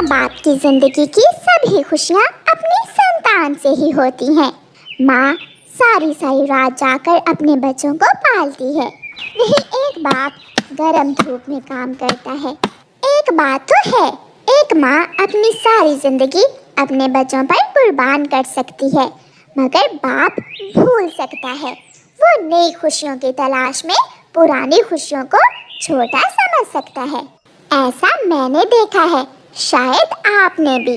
बाप की जिंदगी की सभी खुशियाँ अपनी संतान से ही होती हैं। माँ सारी सारी रात जाकर अपने बच्चों को पालती है। वही एक बाप गरम धूप में काम करता है। एक बात तो है, एक माँ अपनी सारी जिंदगी अपने बच्चों पर कुर्बान कर सकती है, मगर बाप भूल सकता है। वो नई खुशियों की तलाश में पुरानी खुशियों को छोटा समझ सकता है। ऐसा मैंने देखा है, शायद आपने भी।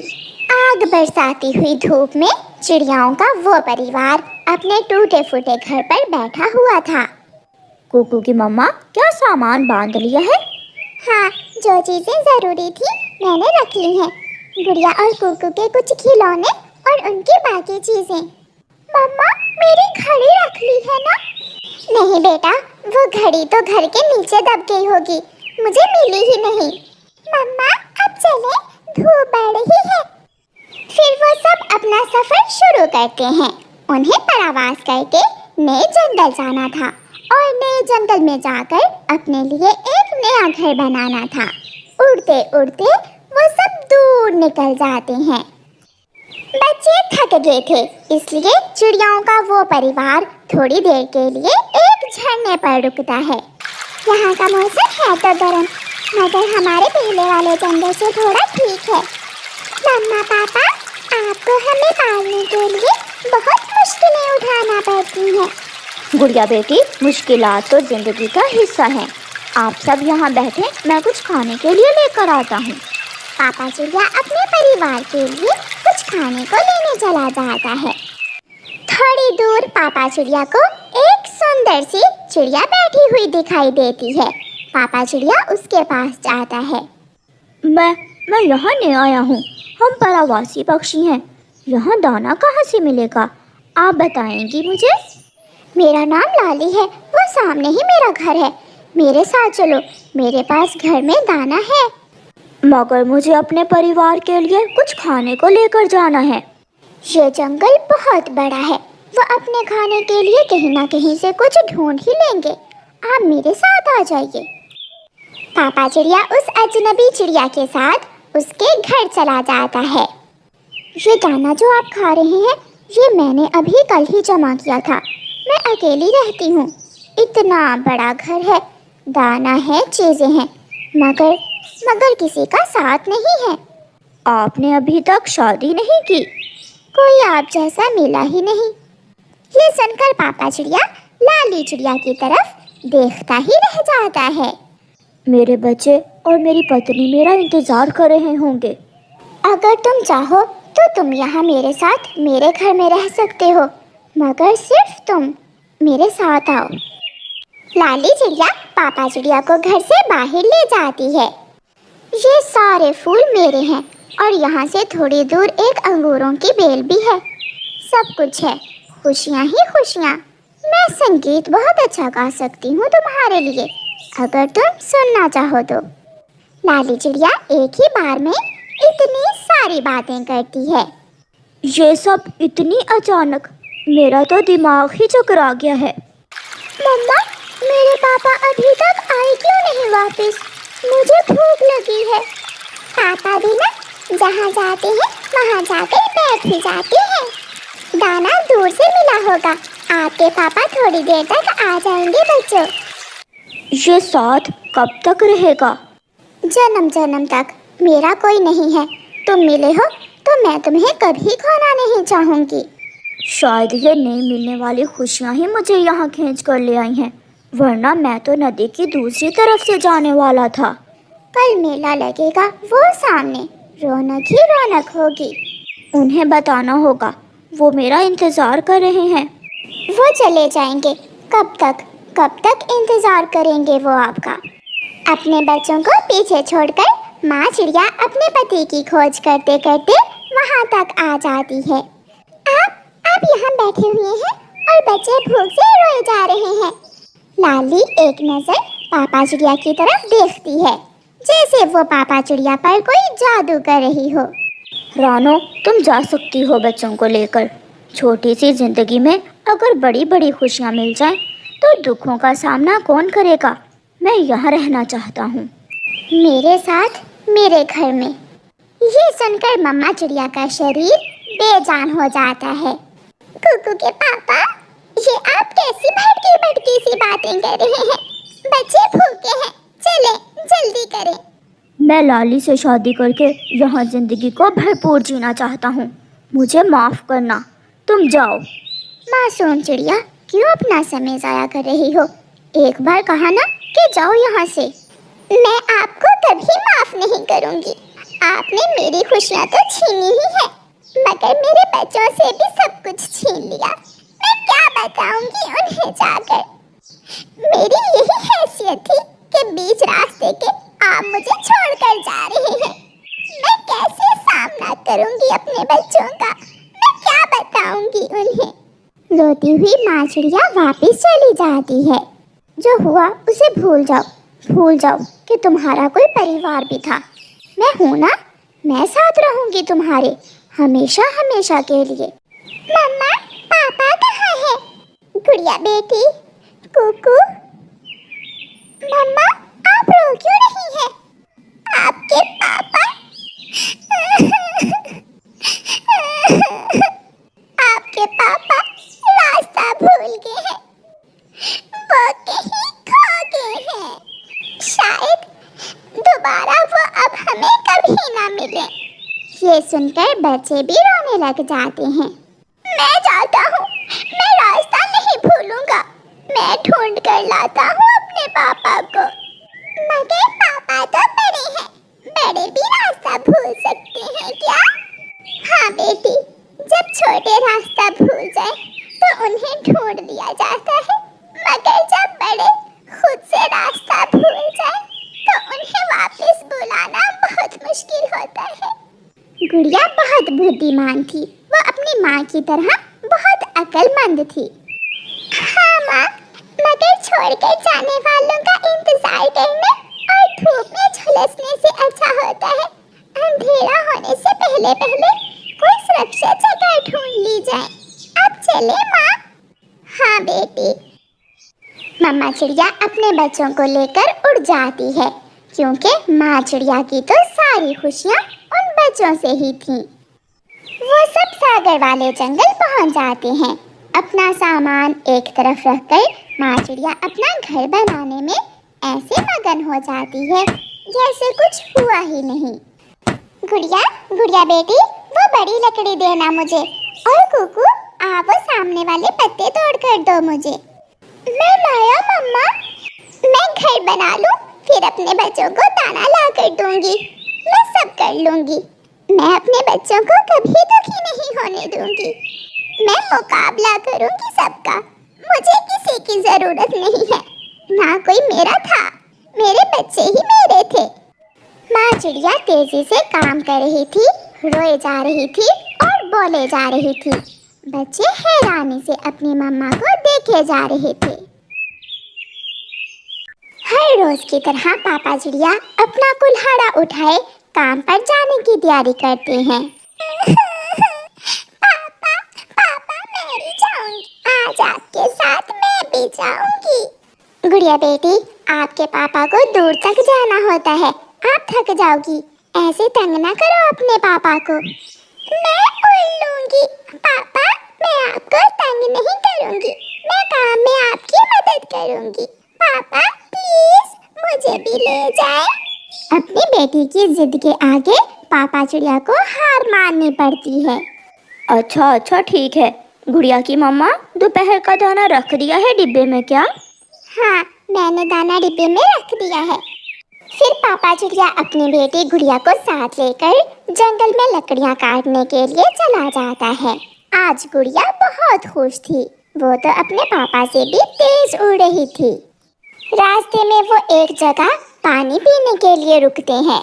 आग बरसाती हुई धूप में चिड़ियाओं का वो परिवार अपने टूटे फूटे घर पर बैठा हुआ था। कुकू की मम्मा, क्या सामान बांध लिया है? हाँ, जो चीजें जरूरी थी मैंने रख ली हैं। गुड़िया और कुकू के कुछ खिलौने और उनकी बाकी चीजें। मम्मा, मेरी घड़ी रख ली है ना? नहीं बेटा, वो घड़ी तो घर के नीचे दब गई होगी, मुझे मिली ही नहीं। मम्मा अब चले, धूप बढ़ रही है। फिर वो सब अपना सफर शुरू करते हैं। उन्हें परावास करके नए जंगल जाना था और नए जंगल में जाकर अपने लिए एक नया घर बनाना था। उड़ते उड़ते वो सब दूर निकल जाते हैं। बच्चे थक गए थे, इसलिए चिड़ियाओं का वो परिवार थोड़ी देर के लिए एक झरने पर रुकता है। यहाँ का मौसम है तो गर्म, मगर हमारे पहले वाले जंगल से थोड़ा ठीक है। मम्मा पापा, आपको हमें पालने के लिए बहुत मुश्किलें उठाना पड़ती हैं। गुड़िया बेटी, मुश्किलात तो जिंदगी का हिस्सा है। आप सब यहाँ बैठे, मैं कुछ खाने के लिए लेकर आता हूँ। पापा चिड़िया अपने परिवार के लिए कुछ खाने को लेने चला जाता है। थोड़ी दूर पापा चिड़िया को एक सुंदर सी चिड़िया बैठी हुई दिखाई देती है। पापा चिड़िया उसके पास जाता है। मैं यहाँ नहीं आया हूँ, हम परावासी पक्षी हैं। यहाँ दाना कहाँ से मिलेगा, आप बताएंगी मुझे? मेरा नाम लाली है, वो सामने ही मेरा घर है। मेरे साथ चलो, मेरे पास घर में दाना है। मगर मुझे अपने परिवार के लिए कुछ खाने को लेकर जाना है। ये जंगल बहुत बड़ा है, वो अपने खाने के लिए कहीं ना कहीं से कुछ ढूंढ ही लेंगे। आप मेरे साथ आ जाइए। पापा चिड़िया उस अजनबी चिड़िया के साथ उसके घर चला जाता है। ये दाना जो आप खा रहे हैं, ये मैंने अभी कल ही जमा किया था। मैं अकेली रहती हूँ, इतना बड़ा घर है, दाना है, चीजें हैं, मगर किसी का साथ नहीं है। आपने अभी तक शादी नहीं की? कोई आप जैसा मिला ही नहीं। ये सुनकर पापा चिड़िया लाली चिड़िया की तरफ देखता ही रह जाता है। मेरे बच्चे और मेरी पत्नी मेरा इंतजार कर रहे होंगे। अगर तुम चाहो तो तुम यहाँ मेरे साथ मेरे घर में रह सकते हो, मगर सिर्फ तुम मेरे साथ आओ। लाली चिड़िया पापा चिड़िया को घर से बाहर ले जाती है। ये सारे फूल मेरे हैं और यहाँ से थोड़ी दूर एक अंगूरों की बेल भी है। सब कुछ है, खुशियाँ ही खुशियाँ। मैं संगीत बहुत अच्छा गा सकती हूँ तुम्हारे लिए, अगर तुम सुनना चाहो तो। लाली चिड़िया एक ही बार में इतनी सारी बातें करती है। ये सब इतनी अचानक, मेरा तो दिमाग ही चकरा गया है। मम्मा, मेरे पापा अभी तक आए क्यों नहीं वापस? मुझे भूख लगी है। पापा भी ना जहाँ जाते हैं वहाँ जाकर बैठ ही जाते हैं। दाना दूर से मिला होगा, आपके पापा थोड़ी देर तक आ जाएंगे बच्चों। ये साथ कब तक रहेगा? जन्म जन्म तक। मेरा कोई नहीं है, तुम मिले हो तो मैं तुम्हें कभी खोना नहीं चाहूँगी। शायद ये नहीं मिलने वाली खुशियाँ ही मुझे यहाँ खींच कर ले आई हैं, वरना मैं तो नदी की दूसरी तरफ से जाने वाला था। कल मेला लगेगा, वो सामने, रौनक ही रौनक होगी। उन्हें बताना होगा, वो मेरा इंतज़ार कर रहे हैं। वो चले जाएंगे, कब तक इंतज़ार करेंगे वो आपका। अपने बच्चों को पीछे छोड़कर माँ चिड़िया अपने पति की खोज करते करते वहाँ तक आ जाती है। आप यहाँ बैठे हुए हैं और बच्चे भूख से रोए जा रहे हैं। लाली एक नज़र पापा चिड़िया की तरफ देखती है, जैसे वो पापा चिड़िया पर कोई जादू कर रही हो। रानो, तुम जा सकती हो बच्चों को लेकर। छोटी सी जिंदगी में अगर बड़ी बड़ी खुशियाँ मिल जाएं, तो दुखों का सामना कौन करेगा? मैं यहाँ रहना चाहता हूँ। मेरे साथ मेरे घर में। ये सुनकर मम्मा चिड़िया का शरीर बेजान हो जाता है। कुकू के पापा, ये आप कैसी भटकी भटकी सी बातें कर रहे हैं? बच्चे भूखे हैं, चले जल्दी करें। मैं लाली से शादी करके यहाँ जिंदगी को भरपूर जीना चाहता हूँ, मुझे माफ करना, तुम जाओ। मासूम चिड़िया, क्यों अपना समय जाया कर रही हो? एक बार कहा ना कि जाओ यहाँ से। मैं आपको कभी माफ नहीं करूँगी। आपने मेरी खुशियाँ तो छीनी ही है, मगर मेरे बच्चों से भी सब कुछ छीन लिया। मैं क्या बताऊंगी उन्हें जाकर। मेरी यही हैसियत थी कि बीच रास्ते के आप मुझे छोड़कर जा रहे हैं। मैं कैसे सामना करूंगी अपने बच्चों का? मैं क्या बताऊंगी उन्हें? रोती हुई माँ चिड़िया वापस चली जाती है। जो हुआ उसे भूल जाओ कि तुम्हारा कोई परिवार भी था। मैं हूँ ना, मैं साथ रहूंगी तुम्हारे हमेशा हमेशा के लिए। मम्मा, पापा कहाँ है? गुड़िया बेटी, कुकू। मम्मा, आप रो क्यों रही हैं? आपके पापा आपके पापा रास्ता भूल गए हैं, वो कहीं खो गए हैं। शायद दोबारा वो अब हमें कभी ना मिले। ये सुनकर बच्चे भी रोने लग जाते हैं। मैं जाता हूँ, मैं रास्ता नहीं भूलूंगा। मैं ढूंढ कर लाता हूँ अपने पापा को। मगर पापा तो बड़े हैं, बड़े भी रास्ता भूल सकते हैं क्या? हाँ बेटी, जब छोटे रास्ता भूल जाए तो उन्हें ढूंढ लिया जाता है, मगर जब बड़े खुद से रास्ता भूल जाए तो उन्हें वापस बुलाना बहुत मुश्किल होता है। गुड़िया बहुत बुद्धिमान थी, वो अपनी माँ की तरह बहुत अक्लमंद थी। हाँ माँ, मगर छोड़कर जाने वालों का इंतजार करना और धूप में झुलसने से अच्छा होता है अंधेरा होने से पहले कोई सुरक्षित जगह ढूंढ ली जाए। अब चले माँ। हाँ बेटी। मम्मा चिड़िया अपने बच्चों को लेकर उड़ जाती है, क्योंकि माँ चिड़िया की तो सारी खुशियाँ उन बच्चों से ही थी। वो सब सागर वाले जंगल पहुंच जाते हैं। अपना सामान एक तरफ रखकर माँ चिड़िया अपना घर बनाने में ऐसे मगन हो जाती है जैसे कुछ हुआ ही नहीं। गुड़िया बेटी, वो बड़ी लकड़ी देना मुझे, और कुकू आप वो सामने वाले पत्ते तोड़ कर दो मुझे। मैं लाया मम्मा। मैं घर बना लूं, फिर अपने बच्चों को दाना ला कर दूंगी। मैं सब कर लूंगी। मैं अपने बच्चों को कभी दुखी नहीं होने दूंगी। मैं मुकाबला करूंगी सबका। मुझे किसी की जरूरत नहीं है, ना कोई मेरा था, मेरे बच्चे ही मेरे थे। माँ चिड़िया तेजी से काम कर रही थी, रोए जा रही थी और बोले जा रही थी। बच्चे हैरानी से अपनी मम्मा को देखे जा रहे थे। हर रोज की तरह पापा चिड़िया अपना कुल्हाड़ा उठाए काम पर जाने की तैयारी करते हैं। पापा मैं भी जाऊंगी, आज आपके साथ मैं भी जाऊंगी। गुड़िया बेटी, आपके पापा को दूर तक जाना होता है, आप थक जाओगी। ऐसे तंग ना करो अपने पापा को। मैं उड़ लूंगी पापा, मैं आपको तंग नहीं करूंगी, मैं काम में आपकी मदद करूंगी। पापा प्लीज मुझे भी ले जाए। अपनी बेटी की जिद के आगे पापा चिड़िया को हार माननी पड़ती है। अच्छा ठीक है। गुड़िया की मम्मा दोपहर का दाना रख दिया है डिब्बे में क्या? हाँ, मैंने दाना डिब्बे में रख दिया है। फिर पापा चिड़िया अपनी बेटी गुड़िया को साथ लेकर जंगल में लकड़ियाँ काटने के लिए चला जाता है। आज गुड़िया बहुत खुश थी, वो तो अपने पापा से भी तेज उड़ रही थी। रास्ते में वो एक जगह पानी पीने के लिए रुकते हैं।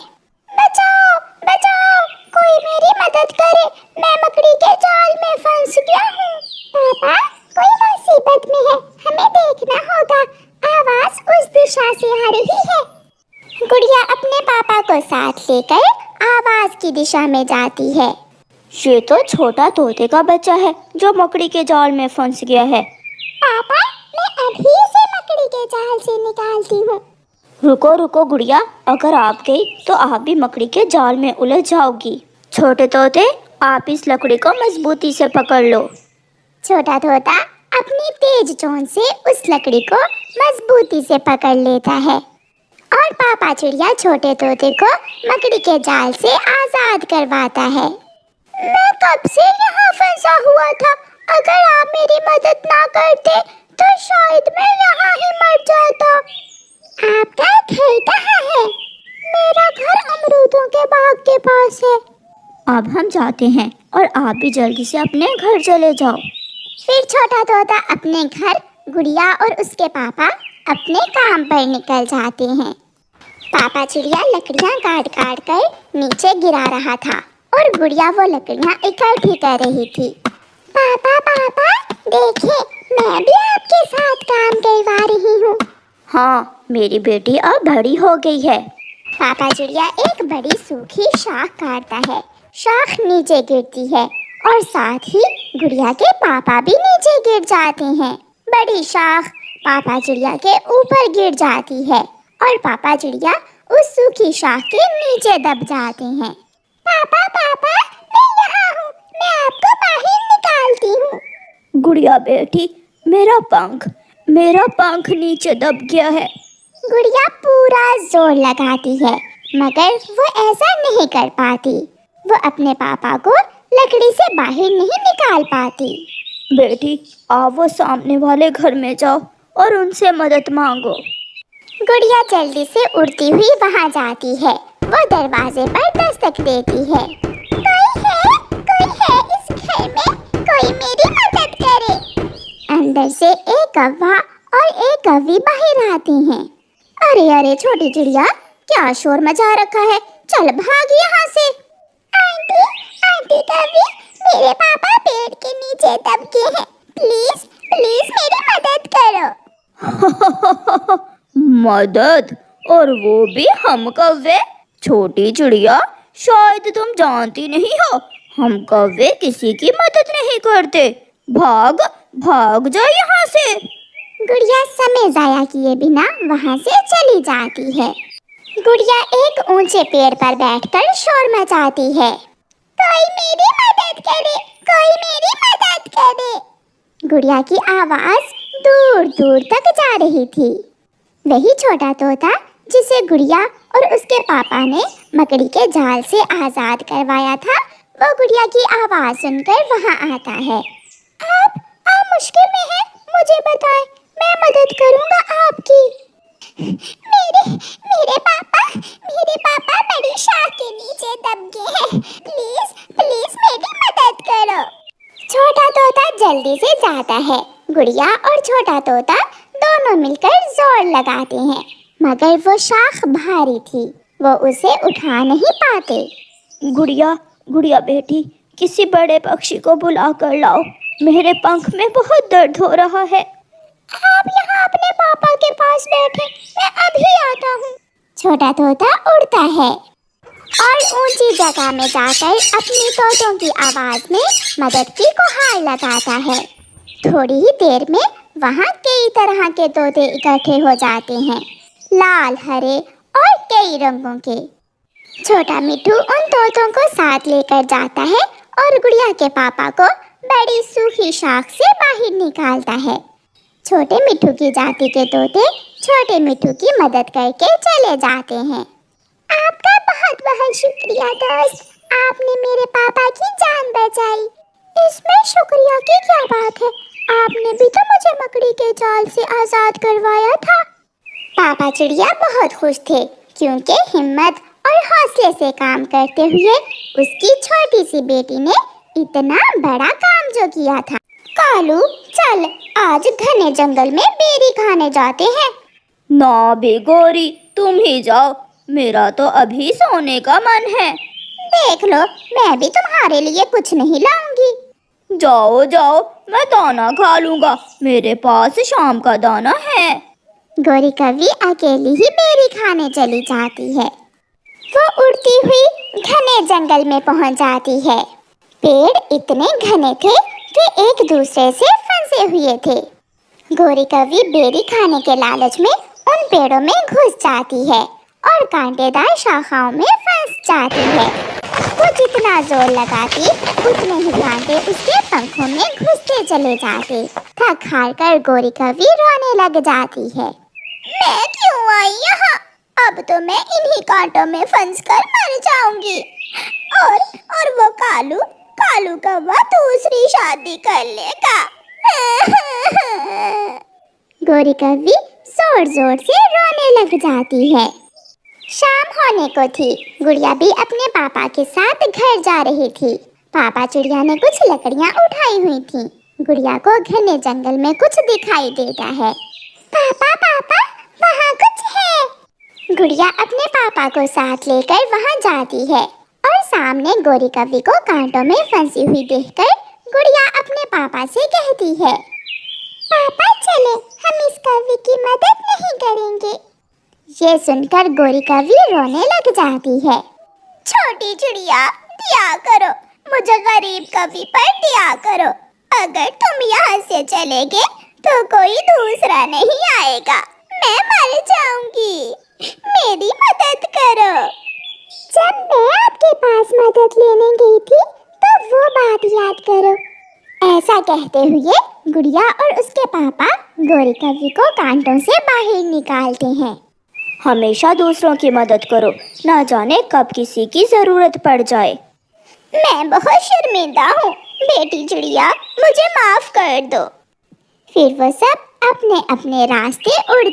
बचाओ बचाओ, कोई मेरी मदद करे, मैं मकड़ी के जाल में फंस गया हूँ। पापा कोई मुसीबत में है, हमें देखना होगा, आवाज उस दिशा से आ रही है। गुड़िया अपने पापा को साथ लेकर आवाज की दिशा में जाती है। ये तो छोटा तोते का बच्चा है जो मकड़ी के जाल में फंस गया है। पापा मैं अभी से मकड़ी के जाल से निकालती हूँ। रुको रुको गुड़िया, अगर आप गई तो आप भी मकड़ी के जाल में उलझ जाओगी। छोटे तोते, आप इस लकड़ी को मजबूती से पकड़ लो। छोटा तोता अपनी तेज चोंच से उस लकड़ी को मजबूती से पकड़ लेता है और पापा चिड़िया छोटे तोते को मकड़ी के जाल से आजाद करवाता है। मैं कब से यहाँ फंसा हुआ था, अगर आप मेरी मदद ना करते तो शायद मैं यहाँ ही मर जाता। आपका घर कहाँ है? मेरा घर अमरूदों के बाग के पास है। अब हम जाते हैं और आप भी जल्दी से अपने घर चले जाओ। फिर छोटा तोता अपने घर, गुड़िया और उसके पापा अपने काम पर निकल जाते हैं। पापा चिड़िया लकड़ियाँ काट काट कर नीचे गिरा रहा था और गुड़िया वो लकड़ियाँ इकट्ठी कर रही थी। पापा पापा देखिए, मैं भी आपके साथ काम करवा रही हूँ। हाँ, मेरी बेटी अब बड़ी हो गई है। पापा चिड़िया एक बड़ी सूखी शाख काटता है। शाख नीचे गिरती है और साथ ही गुड़िया के पापा भी नीचे गिर जाते हैं। बड़ी शाख पापा चिड़िया के ऊपर गिर जाती है और पापा चिड़िया उस सूखी शाख के नीचे दब जाते हैं। पापा पापा मैं यहाँ हूँ, मैं आपको बाहर निकालती हूँ। गुड़िया बेटी, मेरा पंख नीचे दब गया है। गुड़िया पूरा जोर लगाती है मगर वो ऐसा नहीं कर पाती। वो अपने पापा को लकड़ी से बाहर नहीं निकाल पाती। बेटी, आप वो सामने वाले घर में जाओ और उनसे मदद मांगो। गुड़िया जल्दी से उड़ती हुई वहाँ जाती है। वो दरवाजे पर दस्तक देती है। कोई है इस घर में, कोई मेरी मदद करे। अंदर से एक कौवा और एक कौवी बाहर आते हैं। अरे अरे छोटी चिड़िया, क्या शोर मचा रखा है, चल भाग यहाँ से। आंटी कौवी, मेरे पापा पेड़ के नीचे दब गए हैं, प्लीज प्लीज मेरी मदद करो। मदद? और वो भी हम कौवे? छोटी चिड़िया, शायद तुम जानती नहीं हो, हम कौवे किसी की मदद नहीं करते। भाग जा यहाँ से। गुड़िया समय जाया किए बिना वहाँ से चली जाती है। गुड़िया एक ऊंचे पेड़ पर बैठकर शोर मचाती है। कोई मेरी मदद करे, कोई मेरी मदद करे। गुड़िया की आवाज दूर दूर तक जा रही थी। वही छोटा तोता जिसे गुड़िया और उसके पापा ने मकड़ी के जाल से आजाद करवाया था, वो गुड़िया की आवाज सुनकर वहाँ आता है। आप मुश्किल में हैं, मुझे बताएं, मैं मदद करूँगा आपकी। मेरे पापा बड़ी शाख के नीचे दब गए हैं, प्लीज मेरी मदद करो। छोटा तोता जल्दी से जाता है। गुड़िया और छोटा तोता दोनों मिलकर जोर लगाते हैं मगर वो शाख भारी थी, वो उसे उठा नहीं पाते। गुड़िया बेटी, किसी बड़े पक्षी को बुला कर लाओ, मेरे पंख में बहुत दर्द हो रहा है। आप यहाँ अपने पापा के पास बैठे, मैं अभी आता हूँ। छोटा तोता उड़ता है और ऊंची जगह में जाकर अपनी तोतों की आवाज में मदद की गुहार लगाता है। थोड़ी ही देर में वहाँ कई तरह के तोते इकट्ठे हो जाते हैं, लाल, हरे और कई रंगों के। छोटा मिट्ठू उन तोतों को साथ लेकर जाता है और गुड़िया के पापा को बड़ी सूखी शाख से बाहर निकालता है। छोटे मिट्ठू की जाति के तोते छोटे मिट्ठू की मदद करके चले जाते हैं। आपका बहुत बहुत शुक्रिया दोस्त, आपने मेरे पापा की जान बचाई। इसमें शुक्रिया की क्या बात है, आपने भी तो मुझे मकड़ी के जाल से आजाद करवाया था। पापा चिड़िया बहुत खुश थे क्योंकि हिम्मत और हौसले से काम करते हुए उसकी छोटी सी बेटी ने इतना बड़ा काम जो किया था। कालू, चल आज घने जंगल में बेरी खाने जाते हैं। ना बे गोरी, तुम ही जाओ, मेरा तो अभी सोने का मन है। देख लो, मैं भी तुम्हारे लिए कुछ नहीं लाऊंगी। जाओ, मैं दाना खा लूंगा, मेरे पास शाम का दाना है। गोरी कौवी अकेली ही बेरी खाने चली जाती है। वो उड़ती हुई घने जंगल में पहुंच जाती है। पेड़ इतने घने थे कि एक दूसरे से फंसे हुए थे। गोरी कौवी बेरी खाने के लालच में उन पेड़ों में घुस जाती है और कांटेदार शाखाओं में फंस जाती है। वो जितना जोर लगाती उतने ही कांटे उसके पंखों में घुसते चले जाते। थक हार कर गोरी कवि रोने लग जाती है। मैं क्यों आई यहाँ? अब तो मैं इन्हीं कांटों में फंस कर मर जाऊंगी। और वो कालू कौवा दूसरी शादी कर लेगा। गोरी कवि जोर जोर से रोने लग जाती है। शाम होने को थी। गुड़िया भी अपने पापा के साथ घर जा रही थी। पापा चिड़िया ने कुछ लकड़ियां उठाई हुई थी। गुड़िया को घने जंगल में कुछ दिखाई देता है। पापा पापा, वहाँ कुछ है। गुड़िया अपने पापा को साथ लेकर वहाँ जाती है और सामने गोरी कवि को कांटों में फंसी हुई देखकर गुड़िया अपने पापा से कहती है, पापा चले, हम इस कवि की मदद नहीं करेंगे। ये सुनकर गोरी कवि रोने लग जाती है। छोटी चिड़िया, दया करो, मुझे गरीब कवि पर दया करो। अगर तुम यहाँ से चले गए तो कोई दूसरा नहीं आएगा। मैं मर जाऊंगी, मेरी मदद करो। जब मैं आपके पास मदद लेने गई थी तो वो बात याद करो। ऐसा कहते हुए गुड़िया और उसके पापा गोरी कवि को कांटों से बाहर निकालते हैं। हमेशा दूसरों की मदद करो, ना जाने कब किसी की जरूरत पड़ जाए। मैं बहुत शर्मिंदा हूँ, बेटी चिड़िया, मुझे माफ कर दो। फिर वो सब अपने अपने रास्ते उड़